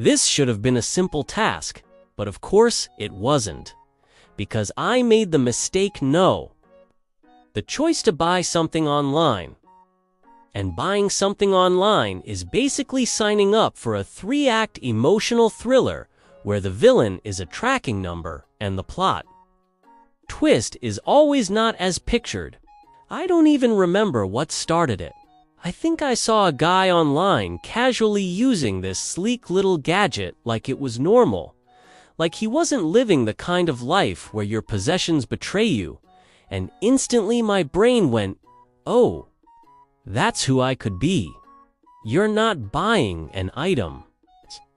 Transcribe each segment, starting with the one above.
This should have been a simple task, but of course it wasn't, because I made the mistake no. The choice to buy something online. And buying something online is basically signing up for a 3-act emotional thriller where the villain is a tracking number and the plot twist is always not as pictured. I don't even remember what started it. I think I saw a guy online casually using this sleek little gadget like it was normal, like he wasn't living the kind of life where your possessions betray you, and instantly my brain went, oh, that's who I could be. You're not buying an item.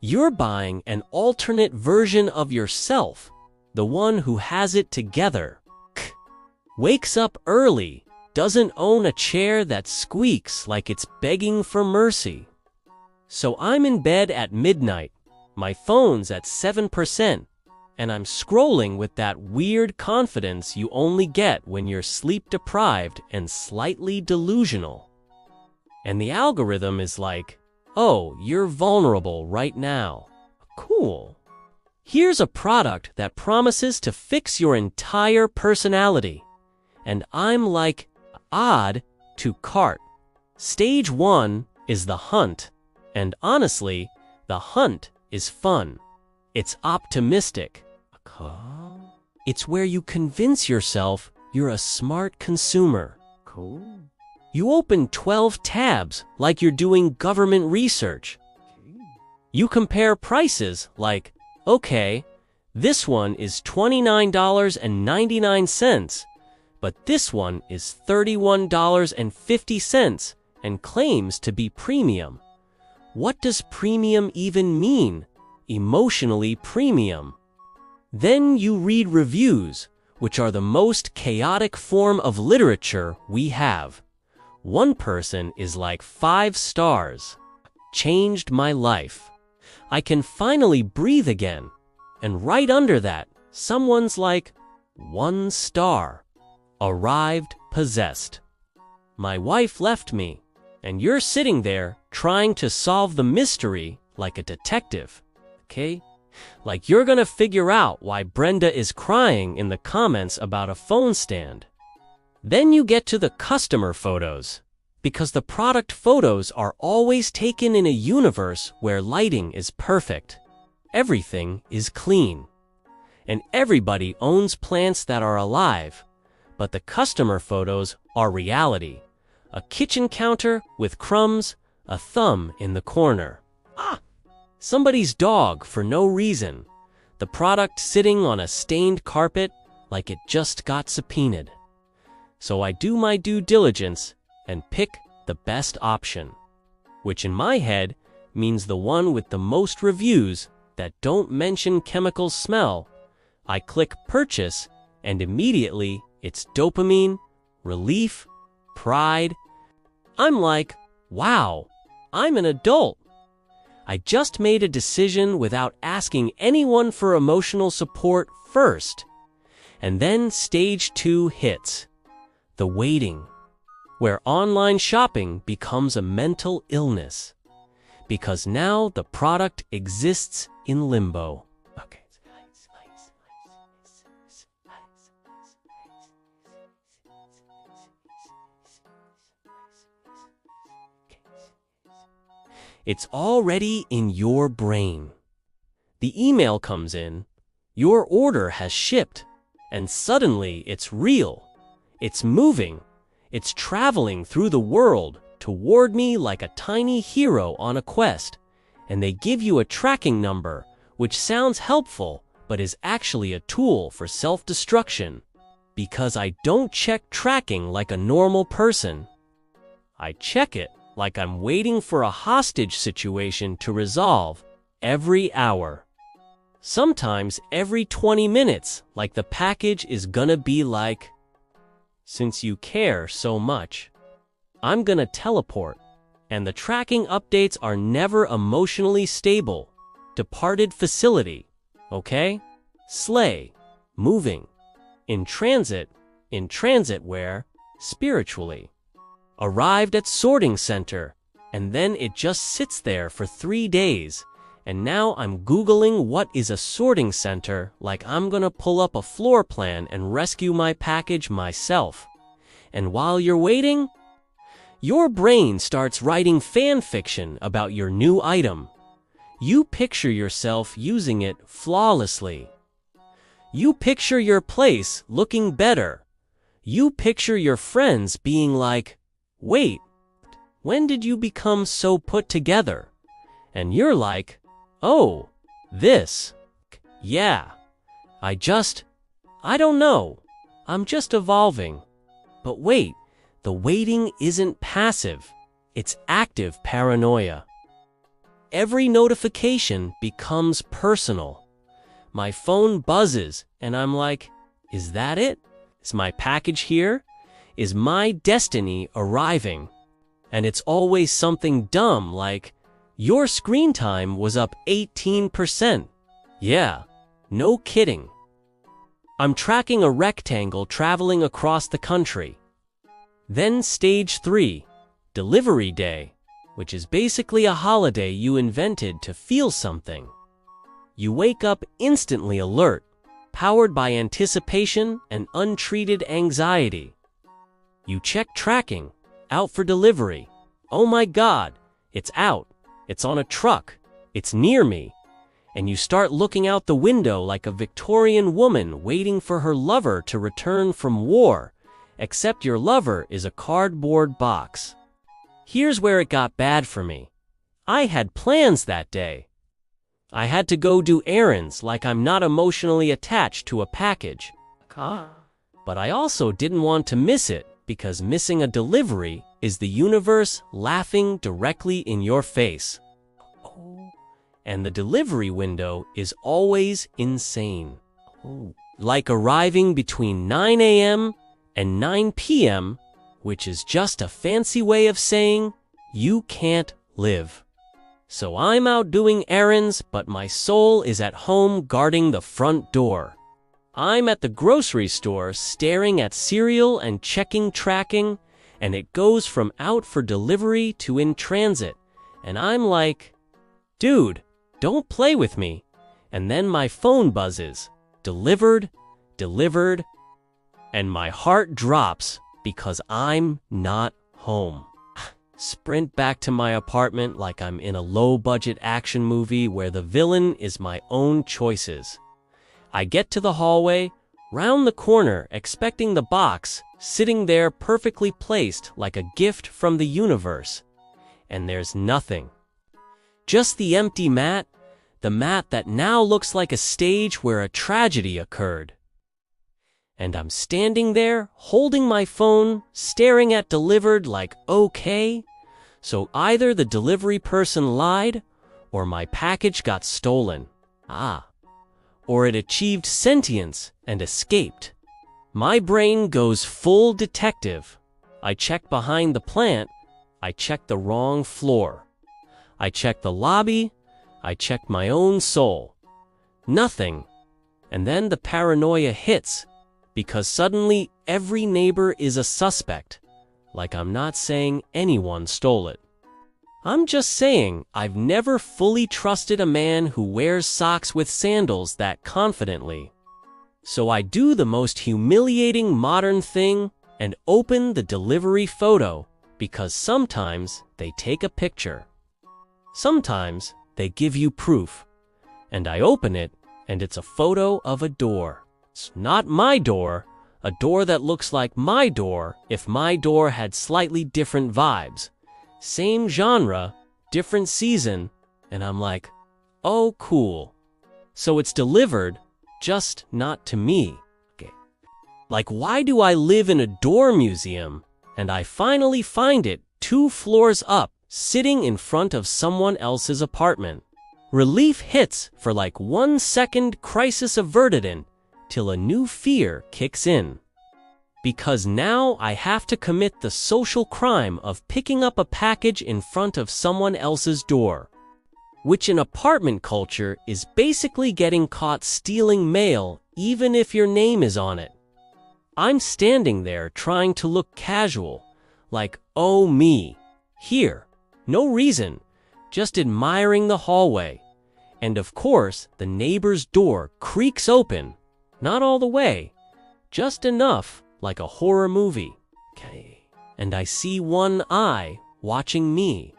You're buying an alternate version of yourself, the one who has it together. Wakes up early, doesn't own a chair that squeaks like it's begging for mercy. So I'm in bed at midnight, my phone's at 7%, and I'm scrolling with that weird confidence you only get when you're sleep-deprived and slightly delusional. And the algorithm is like, oh, you're vulnerable right now. Cool. Here's a product that promises to fix your entire personality. And I'm like, add to cart. Stage 1 is the hunt. And honestly, the hunt is fun. It's optimistic. It's where you convince yourself you're a smart consumer. Cool. You open 12 tabs like you're doing government research. You compare prices like, okay, this one is $29.99, but this one is $31.50 and claims to be premium. What does premium even mean? Emotionally premium. Then you read reviews, which are the most chaotic form of literature we have. One person is like 5 stars. Changed my life. I can finally breathe again. And right under that, someone's like 1 star. Arrived possessed. My wife left me, and you're sitting there trying to solve the mystery like a detective. Okay? Like you're gonna figure out why Brenda is crying in the comments about a phone stand. Then you get to the customer photos, because the product photos are always taken in a universe where lighting is perfect. Everything is clean. And everybody owns plants that are alive, but the customer photos are reality. A kitchen counter with crumbs, a thumb in the corner. Somebody's dog for no reason. The product sitting on a stained carpet like it just got subpoenaed. So I do my due diligence and pick the best option, which in my head means the one with the most reviews that don't mention chemical smell. I click purchase and immediately it's dopamine, relief, pride. I'm like, wow, I'm an adult. I just made a decision without asking anyone for emotional support first. And then stage 2 hits. The waiting, where online shopping becomes a mental illness, because now the product exists in limbo. Okay. It's already in your brain. The email comes in, your order has shipped, and suddenly it's real. It's moving. It's traveling through the world toward me like a tiny hero on a quest, and they give you a tracking number, which sounds helpful, but is actually a tool for self-destruction. Because I don't check tracking like a normal person. I check it like I'm waiting for a hostage situation to resolve every hour. Sometimes every 20 minutes, like the package is gonna be like, since you care so much, I'm gonna teleport. And the tracking updates are never emotionally stable. Departed facility, okay? Slay, moving. In transit where, spiritually. Arrived at sorting center, and then it just sits there for 3 days, And now I'm Googling what is a sorting center, like I'm gonna pull up a floor plan and rescue my package myself. And while you're waiting, your brain starts writing fan fiction about your new item. You picture yourself using it flawlessly. You picture your place looking better. You picture your friends being like, "Wait, when did you become so put together?" And you're like, "Oh, this. Yeah, I don't know. I'm just evolving." But wait, the waiting isn't passive. It's active paranoia. Every notification becomes personal. My phone buzzes and I'm like, is that it? Is my package here? Is my destiny arriving? And it's always something dumb like, your screen time was up 18%. Yeah, no kidding. I'm tracking a rectangle traveling across the country. Then stage 3, delivery day, which is basically a holiday you invented to feel something. You wake up instantly alert, powered by anticipation and untreated anxiety. You check tracking, out for delivery. Oh my God, it's out. It's on a truck. It's near me. And you start looking out the window like a Victorian woman waiting for her lover to return from war, except your lover is a cardboard box. Here's where it got bad for me. I had plans that day. I had to go do errands like I'm not emotionally attached to a package. But I also didn't want to miss it because missing a delivery is the universe laughing directly in your face. And the delivery window is always insane. Like arriving between 9 a.m. and 9 p.m., which is just a fancy way of saying you can't live. So I'm out doing errands, but my soul is at home guarding the front door. I'm at the grocery store staring at cereal and checking tracking, and it goes from out for delivery to in transit. And I'm like, dude, don't play with me. And then my phone buzzes. Delivered. And my heart drops because I'm not home. Sprint back to my apartment like I'm in a low-budget action movie where the villain is my own choices. I get to the hallway, round the corner, expecting the box, sitting there perfectly placed like a gift from the universe. And there's nothing. Just the empty mat, the mat that now looks like a stage where a tragedy occurred. And I'm standing there, holding my phone, staring at delivered like, okay, so either the delivery person lied, or my package got stolen. Or it achieved sentience and escaped. My brain goes full detective. I check behind the plant. I check the wrong floor. I check the lobby. I check my own soul. Nothing. And then the paranoia hits, because suddenly every neighbor is a suspect, like I'm not saying anyone stole it. I'm just saying I've never fully trusted a man who wears socks with sandals that confidently. So I do the most humiliating modern thing and open the delivery photo, because sometimes they take a picture. Sometimes they give you proof. And I open it, and it's a photo of a door. It's not my door, a door that looks like my door if my door had slightly different vibes. Same genre, different season, and I'm like, oh cool. So it's delivered, just not to me. Okay. Like, why do I live in a door museum and I finally find it 2 floors up, sitting in front of someone else's apartment? Relief hits for like 1 second, crisis averted, till a new fear kicks in. Because now I have to commit the social crime of picking up a package in front of someone else's door, which in apartment culture is basically getting caught stealing mail even if your name is on it. I'm standing there trying to look casual, like, oh me, here, no reason, just admiring the hallway. And of course, the neighbor's door creaks open. Not all the way, just enough, like a horror movie. Okay. And I see one eye watching me.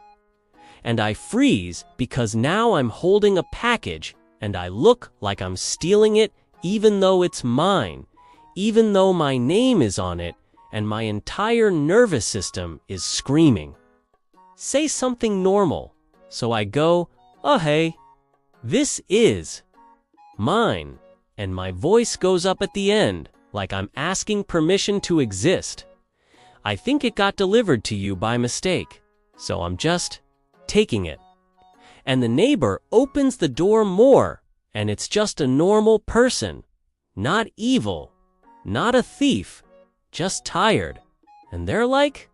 And I freeze because now I'm holding a package and I look like I'm stealing it even though it's mine, even though my name is on it and my entire nervous system is screaming. Say something normal. So I go, "Oh hey, this is mine." And my voice goes up at the end, like I'm asking permission to exist. I think it got delivered to you by mistake, so I'm just taking it. And the neighbor opens the door more, and it's just a normal person. Not evil, not a thief, just tired. And they're like,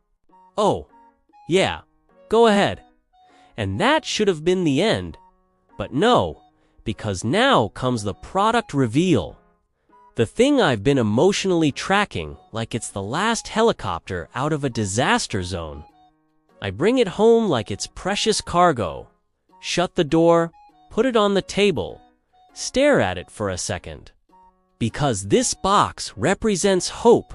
"Oh, yeah, go ahead." And that should have been the end. But no, because now comes the product reveal. The thing I've been emotionally tracking like it's the last helicopter out of a disaster zone. I bring it home like it's precious cargo. Shut the door, put it on the table, stare at it for a second. Because this box represents hope.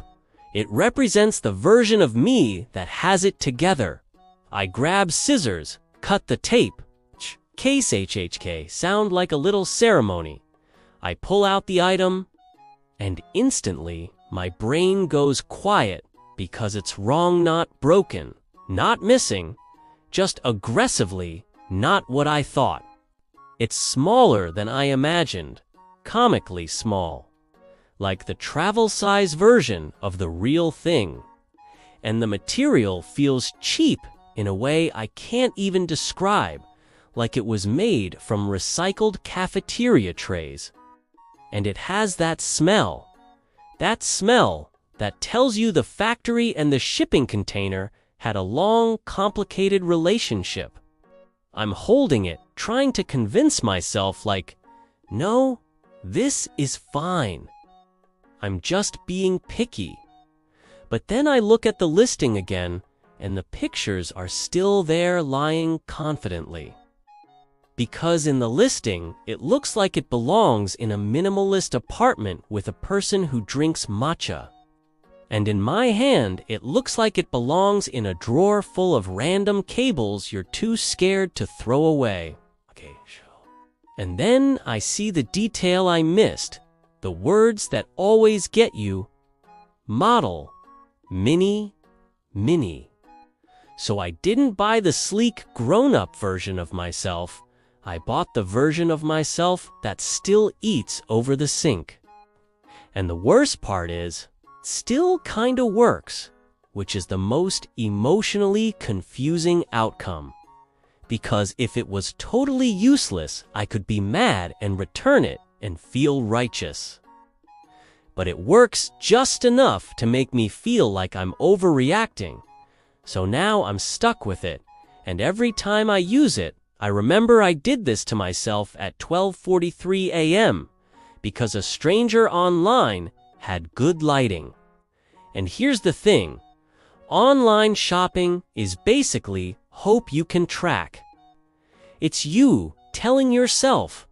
It represents the version of me that has it together. I grab scissors, cut the tape. Case HHK sound like a little ceremony. I pull out the item, and instantly my brain goes quiet because it's wrong, not broken, not missing, just aggressively not what I thought. It's smaller than I imagined, comically small, like the travel size version of the real thing. And the material feels cheap in a way I can't even describe, like it was made from recycled cafeteria trays. And it has that smell that tells you the factory and the shipping container had a long, complicated relationship. I'm holding it, trying to convince myself like, no, this is fine. I'm just being picky. But then I look at the listing again, and the pictures are still there lying confidently. Because in the listing, it looks like it belongs in a minimalist apartment with a person who drinks matcha. And in my hand, it looks like it belongs in a drawer full of random cables you're too scared to throw away. Okay, and then I see the detail I missed, the words that always get you. Model, mini, mini. So I didn't buy the sleek, grown-up version of myself. I bought the version of myself that still eats over the sink. And the worst part is, still kinda works, which is the most emotionally confusing outcome. Because if it was totally useless, I could be mad and return it and feel righteous. But it works just enough to make me feel like I'm overreacting. So now I'm stuck with it, and every time I use it, I remember I did this to myself at 12:43 a.m. because a stranger online had good lighting. And here's the thing, online shopping is basically hope you can track. It's you telling yourself,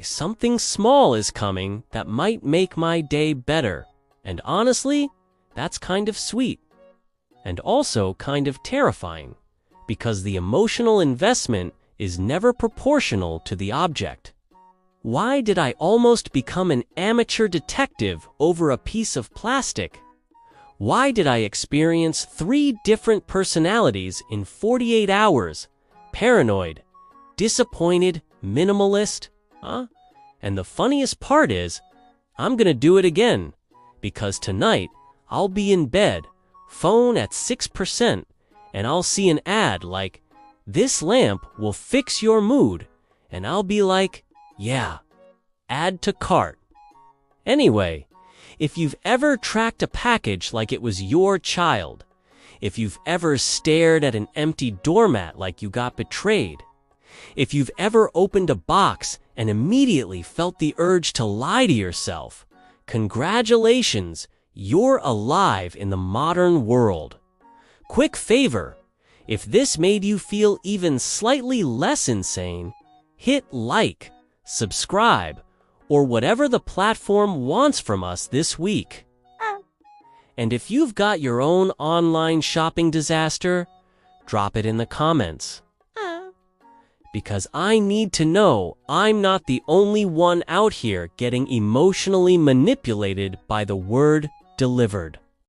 something small is coming that might make my day better. And honestly, that's kind of sweet. And also kind of terrifying, because the emotional investment is never proportional to the object. Why did I almost become an amateur detective over a piece of plastic? Why did I experience 3 different personalities in 48 hours? Paranoid, disappointed, minimalist, And the funniest part is, I'm gonna do it again, because tonight I'll be in bed, phone at 6%, and I'll see an ad like, "This lamp will fix your mood," and I'll be like, yeah, add to cart. Anyway, if you've ever tracked a package like it was your child, if you've ever stared at an empty doormat like you got betrayed, if you've ever opened a box and immediately felt the urge to lie to yourself, congratulations, you're alive in the modern world. Quick favor, if this made you feel even slightly less insane, hit like, subscribe, or whatever the platform wants from us this week. And if you've got your own online shopping disaster, drop it in the comments. Because I need to know I'm not the only one out here getting emotionally manipulated by the word delivered.